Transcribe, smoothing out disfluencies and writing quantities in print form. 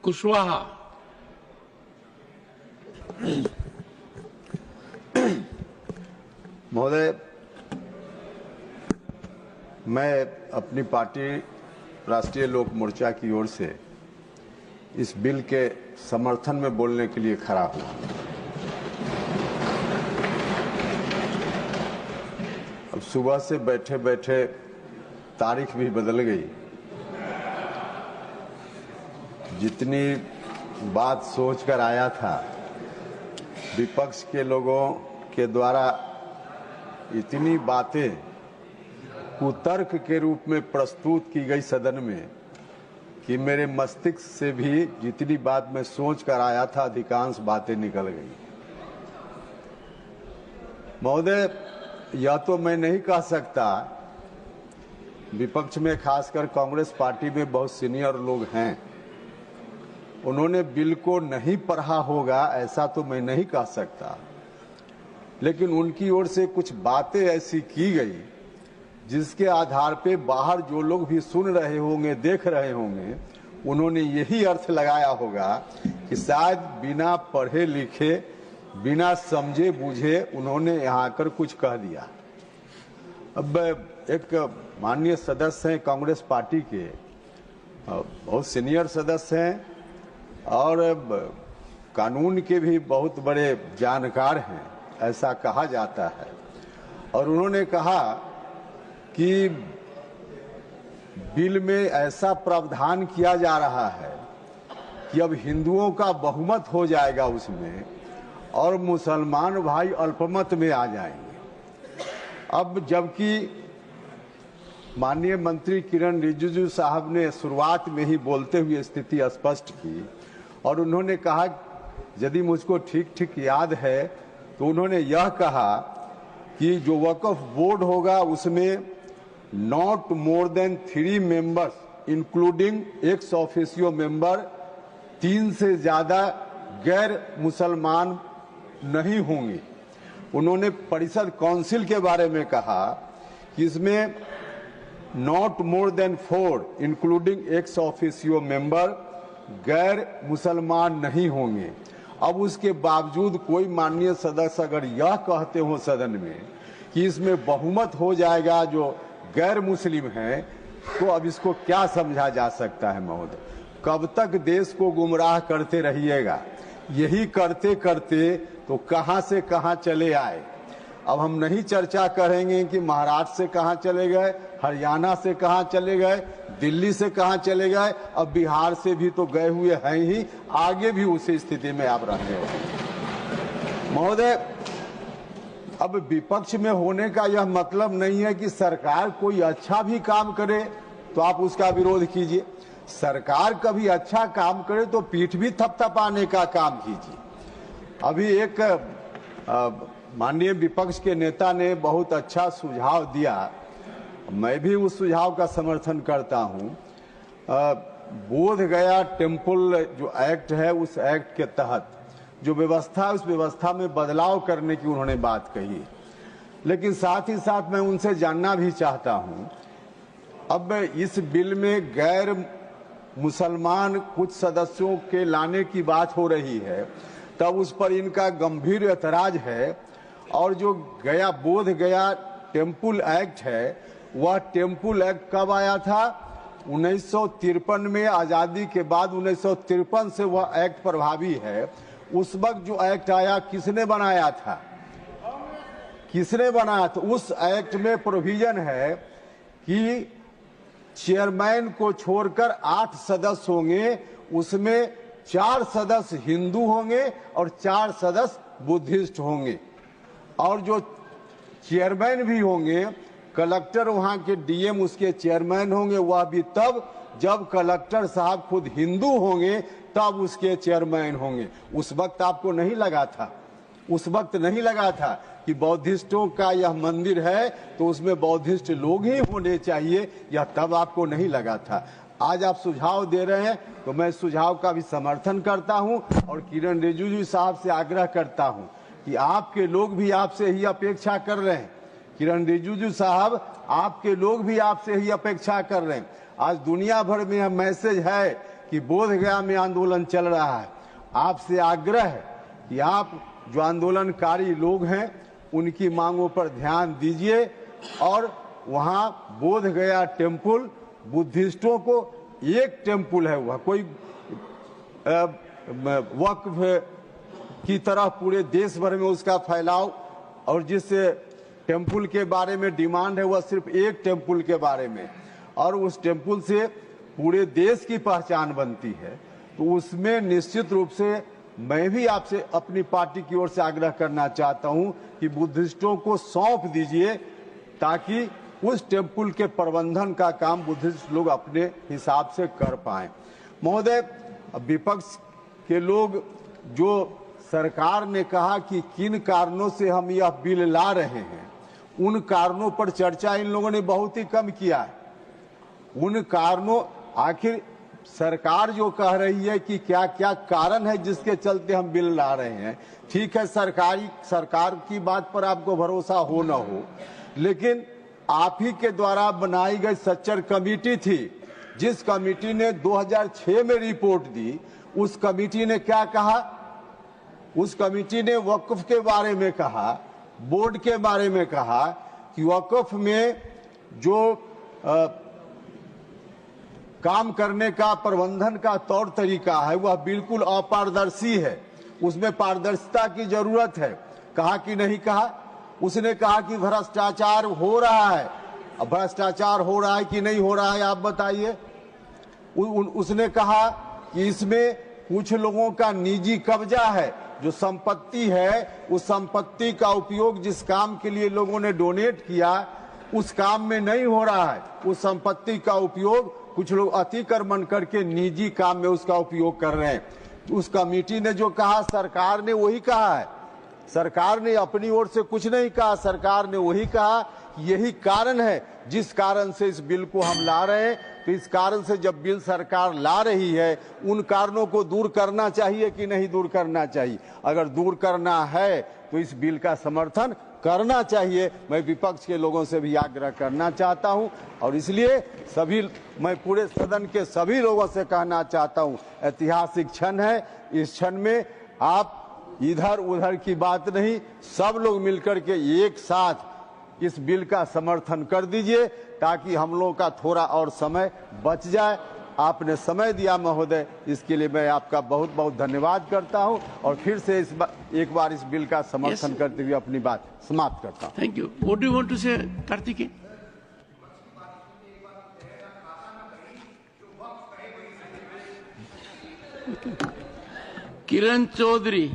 कुशवाहा। महोदय, मैं अपनी पार्टी राष्ट्रीय लोक मोर्चा की ओर से इस बिल के समर्थन में बोलने के लिए खड़ा हुआ। अब सुबह से बैठे बैठे तारीख भी बदल गई। जितनी बात सोचकर आया था, विपक्ष के लोगों के द्वारा इतनी बातें कुतर्क के रूप में प्रस्तुत की गई सदन में कि मेरे मस्तिष्क से भी जितनी बात मैं सोच कर आया था अधिकांश बातें निकल गई। महोदय, यह तो मैं नहीं कह सकता, विपक्ष में खासकर कांग्रेस पार्टी में बहुत सीनियर लोग हैं, उन्होंने बिल को नहीं पढ़ा होगा ऐसा तो मैं नहीं कह सकता, लेकिन उनकी ओर से कुछ बातें ऐसी की गई जिसके आधार पे बाहर जो लोग भी सुन रहे होंगे, देख रहे होंगे, उन्होंने यही अर्थ लगाया होगा कि शायद बिना पढ़े लिखे, बिना समझे बूझे उन्होंने यहाँ आकर कुछ कह दिया। अब एक माननीय सदस्य हैं कांग्रेस पार्टी के, बहुत सीनियर सदस्य हैं और कानून के भी बहुत बड़े जानकार हैं, ऐसा कहा जाता है। और उन्होंने कहा कि बिल में ऐसा प्रावधान किया जा रहा है कि अब हिंदुओं का बहुमत हो जाएगा उसमें और मुसलमान भाई अल्पमत में आ जाएंगे। अब जबकि माननीय मंत्री किरण रिजिजू साहब ने शुरुआत में ही बोलते हुए स्थिति स्पष्ट की और उन्होंने कहा, यदि मुझको ठीक ठीक याद है तो उन्होंने यह कहा कि जो वक्फ बोर्ड होगा उसमें not more than 3 members including ex officio member, 3 से ज्यादा गैर मुसलमान नहीं होंगे। उन्होंने परिषद काउंसिल के बारे में कहा कि इसमें not more than 4 including ex officio member गैर मुसलमान नहीं होंगे। अब उसके बावजूद कोई माननीय सदस्य अगर यह कहते हो सदन में कि इसमें बहुमत हो जाएगा जो गैर मुस्लिम हैं, तो अब इसको क्या समझा जा सकता है महोदय? कब तक देश को गुमराह करते रहिएगा? यही करते करते तो कहां से कहां चले आए। अब हम नहीं चर्चा करेंगे कि महाराष्ट्र से कहां चले गए, हरियाणा से कहां चले गए, दिल्ली से कहां चले गए, अब बिहार से भी तो गए हुए हैं ही, आगे भी उसी स्थिति में आप रहने वाले। महोदय, अब विपक्ष में होने का यह मतलब नहीं है कि सरकार कोई अच्छा भी काम करे तो आप उसका विरोध कीजिए। सरकार कभी अच्छा काम करे तो पीठ भी थपथपाने का काम कीजिए। अभी एक माननीय विपक्ष के नेता ने बहुत अच्छा सुझाव दिया, मैं भी उस सुझाव का समर्थन करता हूं। बोध गया टेम्पल जो एक्ट है, उस एक्ट के तहत जो व्यवस्था है उस व्यवस्था में बदलाव करने की उन्होंने बात कही। लेकिन साथ ही साथ मैं उनसे जानना भी चाहता हूं, अब इस बिल में गैर मुसलमान कुछ सदस्यों के लाने की बात हो रही है, तब उस पर इनका गंभीर ऐतराज है। और जो बोध गया टेम्पल एक्ट है, वह टेम्पल एक्ट कब आया था? 1953 में, आजादी के बाद 1953 से वह एक्ट प्रभावी है। उस वक्त जो एक्ट आया किसने बनाया था? किसने बनाया था? उस एक्ट में प्रोविजन है कि चेयरमैन को छोड़कर 8 सदस्य होंगे, उसमें 4 सदस्य हिंदू होंगे और 4 सदस्य बुद्धिस्ट होंगे। और जो चेयरमैन भी होंगे, कलेक्टर वहां के डीएम उसके चेयरमैन होंगे, वह भी तब जब कलेक्टर साहब खुद हिंदू होंगे तब उसके चेयरमैन होंगे। उस वक्त आपको नहीं लगा था, उस वक्त नहीं लगा था कि बौद्धिस्टों का यह मंदिर है तो उसमें बौद्धिस्ट लोग ही होने चाहिए, यह तब आपको नहीं लगा था। आज आप सुझाव दे रहे हैं तो मैं सुझाव का भी समर्थन करता हूं और किरण रिजिजू साहब से आग्रह करता हूं कि आपके लोग भी आपसे ही अपेक्षा कर रहे हैं। किरण रिजिजू साहब, आपके लोग भी आपसे ही अपेक्षा कर रहे हैं। आज दुनिया भर में यह मैसेज है कि बोधगया में आंदोलन चल रहा है। आपसे आग्रह है कि आप जो आंदोलनकारी लोग हैं उनकी मांगों पर ध्यान दीजिए और वहां बोधगया टेम्पल बुद्धिस्टों को एक टेम्पल है, वह कोई वक्फ की तरह पूरे देश भर में उसका फैलाव, और जिस टेम्पल के बारे में डिमांड है वह सिर्फ एक टेम्पल के बारे में, और उस टेम्पल से पूरे देश की पहचान बनती है। तो उसमें निश्चित रूप से मैं भी आपसे अपनी पार्टी की ओर से आग्रह करना चाहता हूं कि बुद्धिस्टों को सौंप दीजिए ताकि उस टेम्पल के प्रबंधन का काम बुद्धिस्ट लोग अपने हिसाब से कर पाएं। महोदय, विपक्ष के लोग जो सरकार ने कहा कि किन कारणों से हम यह बिल ला रहे हैं, उन कारणों पर चर्चा इन लोगों ने बहुत ही कम किया है। उन कारणों, आखिर सरकार जो कह रही है कि क्या क्या कारण है जिसके चलते हम बिल ला रहे हैं, ठीक है, सरकार की बात पर आपको भरोसा हो न हो, लेकिन आप ही के द्वारा बनाई गई सच्चर कमेटी थी, जिस कमेटी ने 2006 में रिपोर्ट दी, उस कमेटी ने क्या कहा? उस कमेटी ने वक्फ के बारे में कहा, बोर्ड के बारे में कहा कि वक्फ में जो काम करने का, प्रबंधन का तौर तरीका है वह बिल्कुल अपारदर्शी है, उसमें पारदर्शिता की जरूरत है। कहा कि नहीं कहा? उसने कहा कि भ्रष्टाचार हो रहा है। अब भ्रष्टाचार हो रहा है कि नहीं हो रहा है, आप बताइए। उसने कहा कि इसमें कुछ लोगों का निजी कब्जा है, जो संपत्ति है उस संपत्ति का उपयोग जिस काम के लिए लोगों ने डोनेट किया उस काम में नहीं हो रहा है। उस संपत्ति का उपयोग कुछ लोग अतिक्रमण करके निजी काम में उसका उपयोग कर रहे हैं। उस कमेटी ने जो कहा, सरकार ने वही कहा है। सरकार ने अपनी ओर से कुछ नहीं कहा, सरकार ने वही कहा कि यही कारण है जिस कारण से इस बिल को हम ला रहे हैं। तो इस कारण से जब बिल सरकार ला रही है, उन कारणों को दूर करना चाहिए कि नहीं दूर करना चाहिए? अगर दूर करना है तो इस बिल का समर्थन करना चाहिए। मैं विपक्ष के लोगों से भी आग्रह करना चाहता हूं और इसलिए मैं पूरे सदन के सभी लोगों से कहना चाहता हूं, ऐतिहासिक क्षण है। इस क्षण में आप इधर उधर की बात नहीं, सब लोग मिलकर के एक साथ इस बिल का समर्थन कर दीजिए ताकि हम लोगों का थोड़ा और समय बच जाए। आपने समय दिया महोदय, इसके लिए मैं आपका बहुत बहुत धन्यवाद करता हूं और फिर से एक बार इस बिल का समर्थन करते हुए अपनी बात समाप्त करता हूं। Thank you. What do you want to say Kartikeya? Kiran Chaudhary.